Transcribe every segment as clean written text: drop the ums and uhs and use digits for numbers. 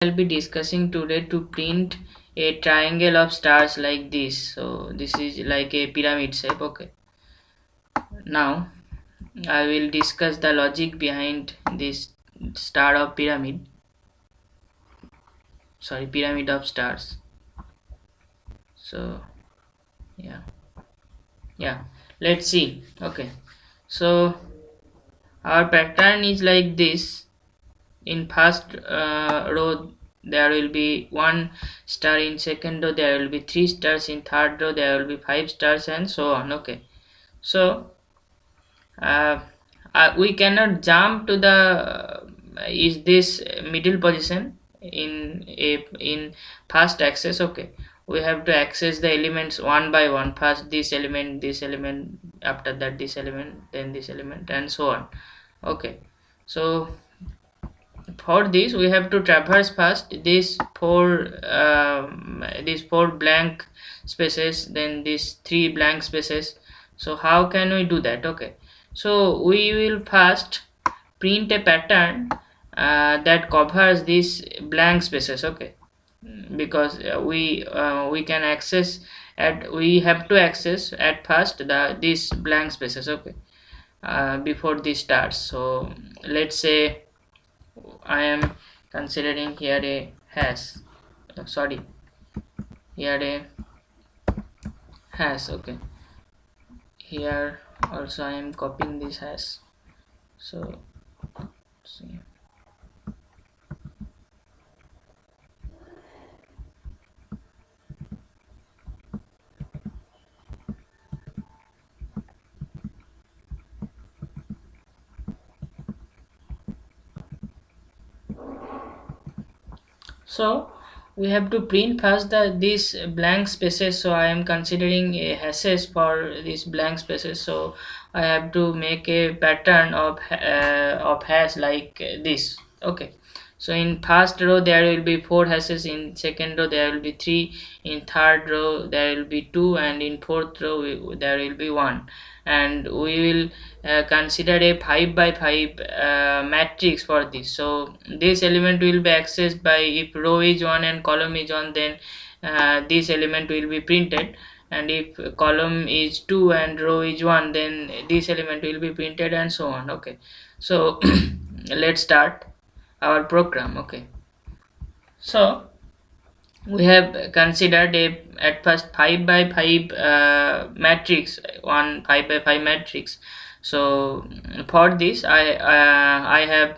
I'll be discussing today to print a triangle of stars like this. So this is like a pyramid shape. Okay. Now I will discuss the logic behind this star of pyramid. Sorry, pyramid of stars. So yeah. Let's see. Okay. So our pattern is like this. In first row there will be one star, in second row there will be three stars, in third row there will be five stars, and so on. Okay, so uh, we cannot jump to the is this middle position in first access. Okay, we have to access the elements one by one. First this element, after that this element, then this element, and so on. Okay, so for this we have to traverse first these four blank spaces, then these three blank spaces. So how can we do that? Okay, so we will first print a pattern that covers these blank spaces. Okay, because we can access at we have to access at first these blank spaces. Okay, before this starts. So let's say I am considering here a hash. Sorry, here a hash. Okay, here also I am copying this hash. So see. So we have to print first these blank spaces. So I am considering a hashes for these blank spaces. So I have to make a pattern of hash like this. Okay, so in first row there will be four hashes, in second row there will be three, in third row there will be two, and in fourth row there will be one. And we will consider a 5 by 5 matrix for this. So this element will be accessed by, if row is 1 and column is 1, then this element will be printed, and if column is 2 and row is 1, then this element will be printed, and so on. Okay, so let's start our program. Okay, so we have considered a at first 5 by 5 matrix, one 5 by 5 matrix. So for this I have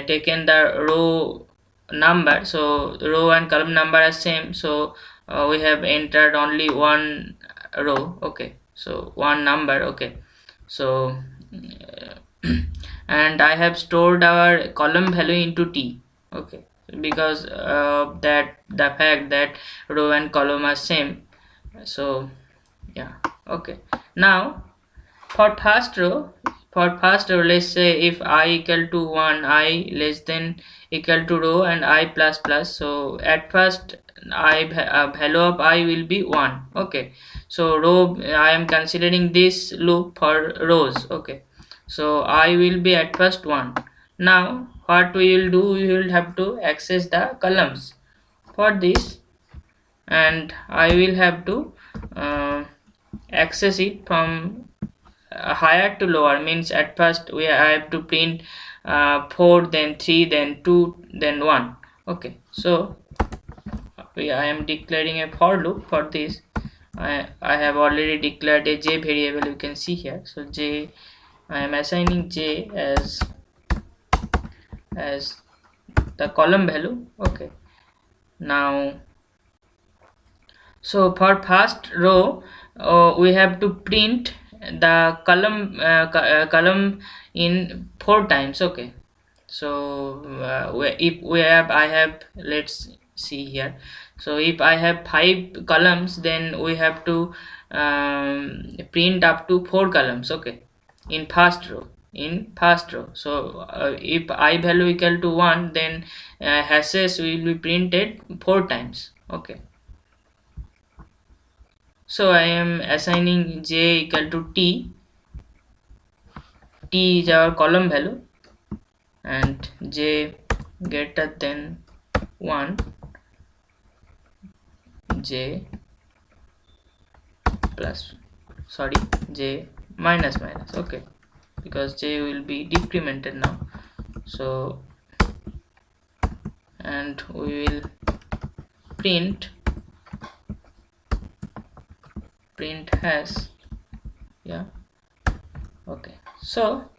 taken the row number, so row and column number are same. So we have entered only one row. Okay, so one number. Okay, so and I have stored our column value into t. Okay, because that the fact that row and column are same. So yeah. Okay, now for first row let's say if I equal to 1, I less than equal to row, and I plus plus. So at first value of I will be 1. Okay, so row, I am considering this loop for rows. Okay, so I will be at first 1. Now what we will do, we will have to access the columns for this, and I will have to access it from higher to lower. Means at first I have to print 4, then 3, then 2, then 1. Okay, so I am declaring a for loop for this. I have already declared a j variable, you can see here. So j, I am assigning j as the column value. Okay, now so for first row we have to print the column in 4 times. Okay, so if we have I have, let's see here. So if I have 5 columns, then we have to print up to 4 columns. Okay, in first row. So if I value equal to 1, then hashes will be printed 4 times. Okay, so I am assigning j equal to t. T is our column value, and j greater than 1 j plus, sorry, j minus minus. Okay, because j will be decremented now. So, and we will print has, yeah. Okay, so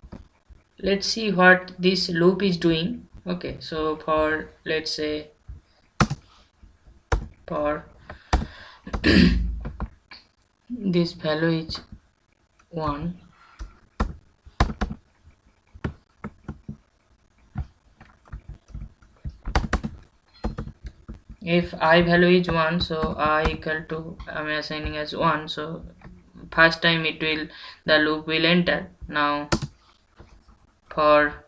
let's see what this loop is doing. Okay, so for, let's say, for this value is 1, if I value is 1, so I equal to, I'm assigning as 1, so first time it will, the loop will enter. Now for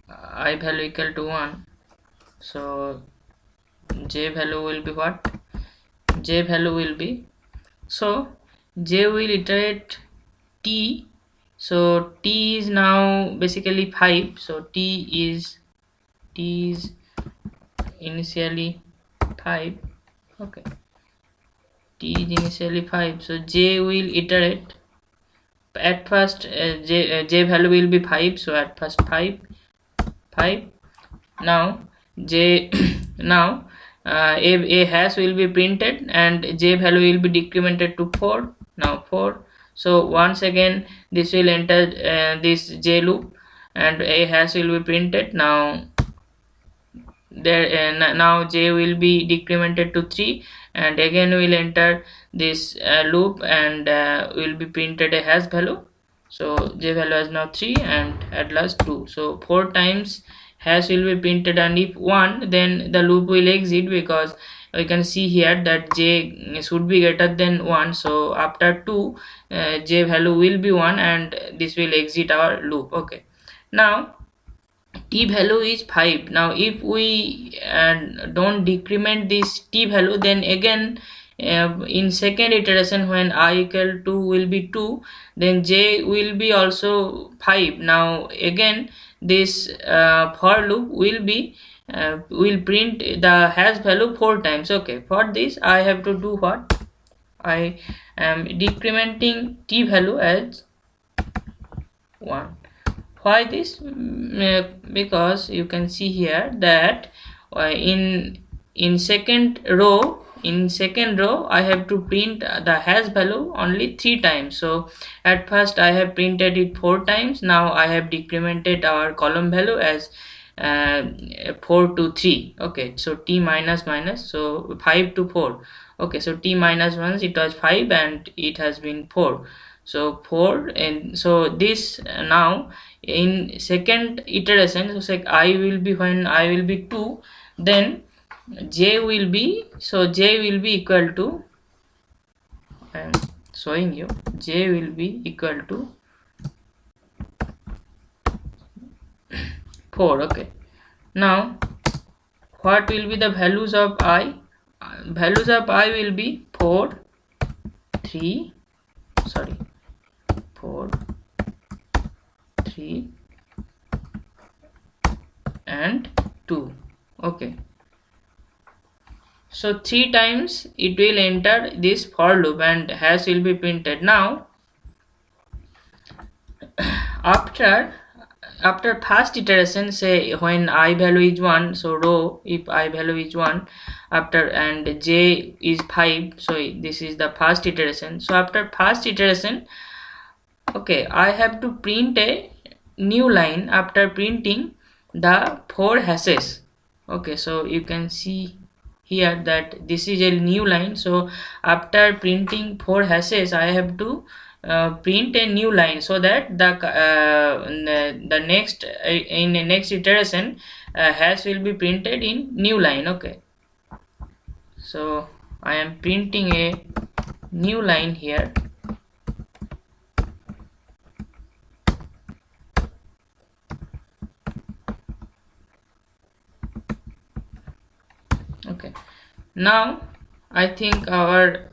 I value equal to 1, so j value will be what? J value will be, so j will iterate t, so t is now basically 5, so t is initially 5. Okay, t is initially 5, so j will iterate. At first j value will be 5, so at first 5. Now j now a hash will be printed and j value will be decremented to 4. Now 4, so once again this will enter this j loop and a hash will be printed. Now there now j will be decremented to 3, and again we will enter this loop and will be printed a hash value. So j value is now 3 and at last 2, so 4 times hash will be printed, and if 1, then the loop will exit, because we can see here that j should be greater than 1, so after 2 j value will be 1 and this will exit our loop. Okay, now t value is 5. Now if we don't decrement this t value, then again in second iteration when I equal to will be 2, then j will be also 5. Now again this for loop will print the hash value 4 times. Okay, for this I have to do what? I am decrementing t value as 1. Why this? Because you can see here that in second row I have to print the hash value only 3 times. So at first I have printed it 4 times. Now I have decremented our column value as 4 to 3. Okay, so t minus minus, so 5 to 4. Okay, so t minus 1, it was 5 and it has been 4, so 4. And so this now in second iteration, so I will be, when I will be 2, then j will be, so j will be equal to, I am showing you, j will be equal to 4. Okay, now what will be the values of I? Values of I will be 4, 3, sorry, 4, 3 and 2. Okay, so 3 times it will enter this for loop and hash will be printed. Now after first iteration, say when I value is 1, so row, if I value is 1, after, and j is 5, so this is the first iteration. So after first iteration, okay, I have to print a new line after printing the 4 hashes. Okay, so you can see here that this is a new line. So after printing 4 hashes, I have to print a new line, so that the next in the next iteration hash will be printed in new line. Okay, so I am printing a new line here. Okay, now I think our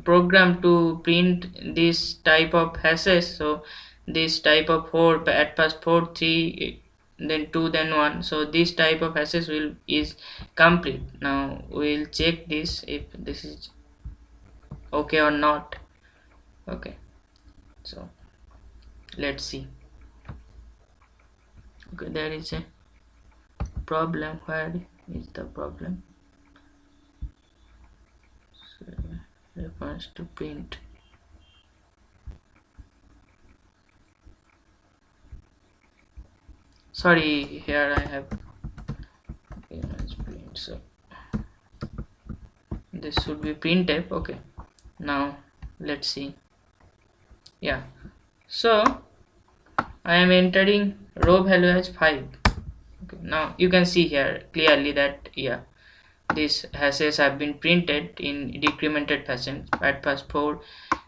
program to print this type of hashes, so this type of 4, at first 4, 3, then 2, then 1. So this type of access will is complete. Now we'll check this if this is okay or not. Okay, so let's see. Okay, there is a problem. Where is the problem? So reference to print. Sorry, here I have print. So this should be printf. Okay, now let's see. Yeah, so I am entering row value as 5. Okay, now you can see here clearly that yeah, these hashes have been printed in decremented fashion. At first 4,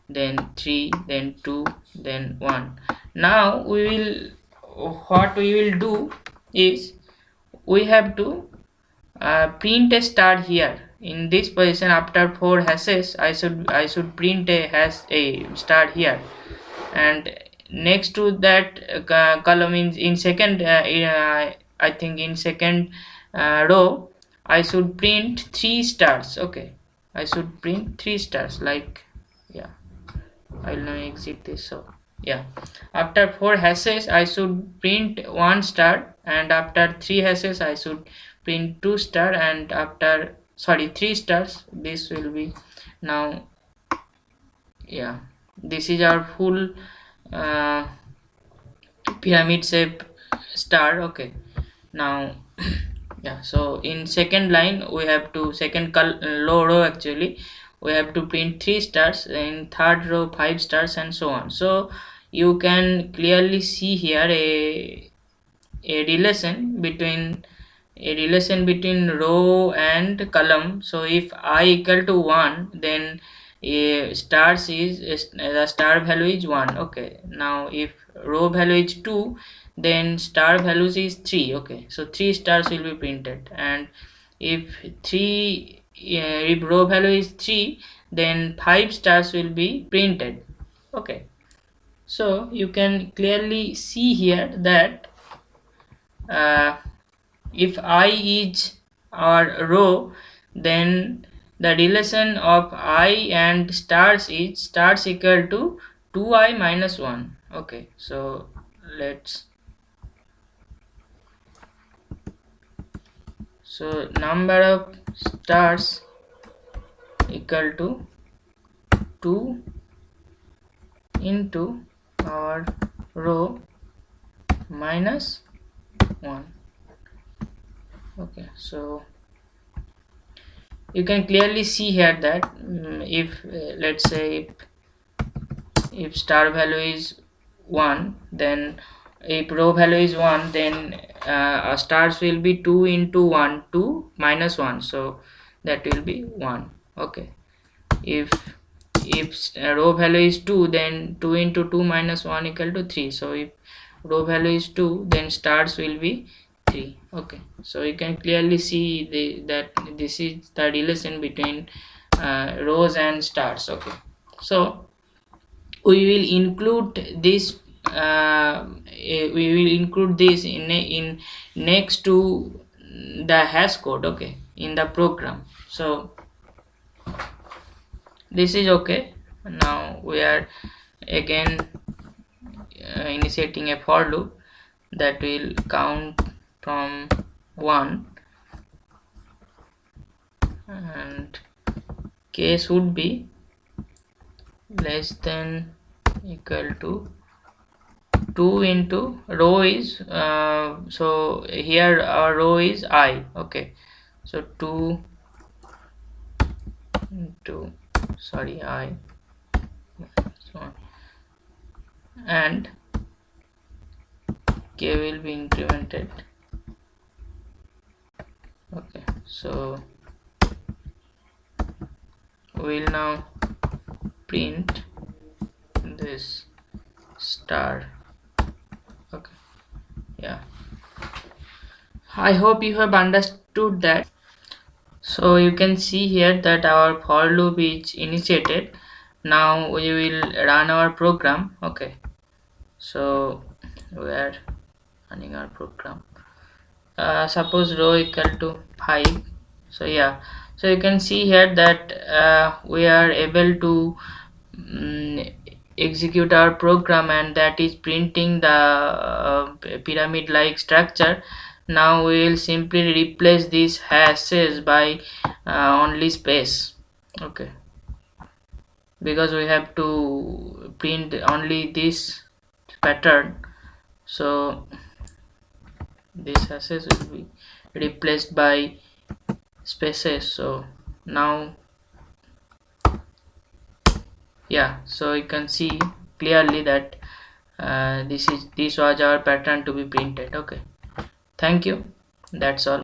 then 3, then 2, then 1. Now what we will do is we have to print a star here in this position. After 4 hashes, I should print a star here, and next to that column in second I think in second row I should print 3 stars. Okay, I should print 3 stars, like yeah, I will now exit this. So yeah, after 4 hashes I should print 1 star, and after 3 hashes I should print 2 star, and after 3 stars this will be now. Yeah, this is our full uh, pyramid shape star. Okay, now yeah, so in second line we have to low row actually we have to print 3 stars, in third row 5 stars, and so on. So you can clearly see here a relation between row and column. So if I equal to 1, then the star value is 1. Okay, now if row value is 2, then star values is 3. Okay, so 3 stars will be printed, and if 3 if row value is 3, then 5 stars will be printed. Okay, so you can clearly see here that uh, if I is our row, then the relation of I and stars is stars equal to 2i minus 1. Okay, so let's number of stars equal to 2 into our row minus 1. Okay, so you can clearly see here that if let's say if star value is 1, then if row value is 1, then stars will be 2 into 1, 2 minus 1, so that will be 1. Okay, if row value is 2, then 2 into 2 minus 1 equal to 3. So if row value is 2, then stars will be 3. Okay, so you can clearly see that this is the relation between rows and stars. Okay, so we will include this in next to the hash code. Okay, in the program. So this is okay. Now we are again initiating a for loop that will count from 1, and case would be less than equal to 2 into row is so here our row is I. Okay, so 2 into I, so and k will be incremented. Okay, so we'll now print this star. Okay, yeah, I hope you have understood that. So you can see here that our for loop is initiated. Now we will run our program. Okay, so where running our program. Suppose row equal to 5. So yeah, so you can see here that we are able to execute our program, and that is printing the pyramid like structure. Now we will simply replace these hashes by only space. Okay, because we have to print only this pattern, so this hashes will be replaced by spaces. So now, yeah, so you can see clearly that this was our pattern to be printed. Okay, thank you, that's all.